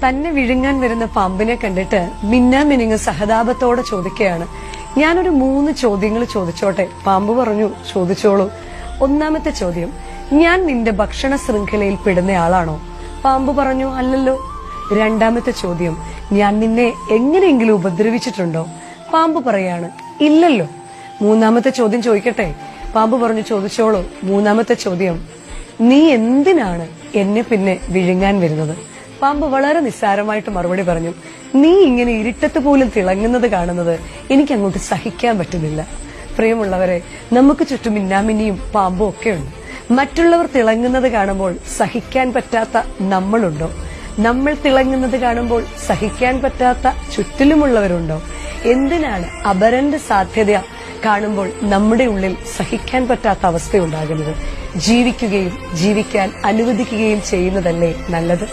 തന്നെ വിഴുങ്ങാൻ വരുന്ന പാമ്പിനെ കണ്ടിട്ട് മിന്നാമിനുങ്ങ് സഹതാപത്തോടെ ചോദിക്കുകയാണ്, ഞാനൊരു 3 ചോദ്യങ്ങൾ ചോദിച്ചോട്ടെ? പാമ്പ് പറഞ്ഞു, ചോദിച്ചോളൂ. ഒന്നാമത്തെ ചോദ്യം, ഞാൻ നിന്റെ ഭക്ഷണ ശൃംഖലയിൽ പെടുന്നയാളാണോ? പാമ്പ് പറഞ്ഞു, അല്ലല്ലോ. രണ്ടാമത്തെ ചോദ്യം, ഞാൻ നിന്നെ എങ്ങനെയെങ്കിലും ഉപദ്രവിച്ചിട്ടുണ്ടോ? പാമ്പ് പറയാണ്, ഇല്ലല്ലോ. മൂന്നാമത്തെ ചോദ്യം ചോദിക്കട്ടെ? പാമ്പ് പറഞ്ഞു, ചോദിച്ചോളൂ. മൂന്നാമത്തെ ചോദ്യം, നീ എന്തിനാണ് എന്നെ പിന്നെ വിഴുങ്ങാൻ വരുന്നത്? പാമ്പ് വളരെ നിസ്സാരമായിട്ട് മറുപടി പറഞ്ഞു, നീ ഇങ്ങനെ ഇരുട്ടത്ത് പോലും തിളങ്ങുന്നത് കാണുന്നത് എനിക്ക് അങ്ങോട്ട് സഹിക്കാൻ പറ്റുന്നില്ല. പ്രിയമുള്ളവരെ, നമുക്ക് ചുറ്റും മിന്നാമിന്നിയും പാമ്പും ഒക്കെ ഉണ്ട്. മറ്റുള്ളവർ തിളങ്ങുന്നത് കാണുമ്പോൾ സഹിക്കാൻ പറ്റാത്ത നമ്മളുണ്ടോ? നമ്മൾ തിളങ്ങുന്നത് കാണുമ്പോൾ സഹിക്കാൻ പറ്റാത്ത ചുറ്റിലുമുള്ളവരുണ്ടോ? എന്തിനാണ് അപരന്റെ സാധ്യത കാണുമ്പോൾ നമ്മുടെ ഉള്ളിൽ സഹിക്കാൻ പറ്റാത്ത അവസ്ഥയുണ്ടാകുന്നത്? ജീവിക്കുകയും ജീവിക്കാൻ അനുവദിക്കുകയും ചെയ്യുന്നതല്ലേ നല്ലത്?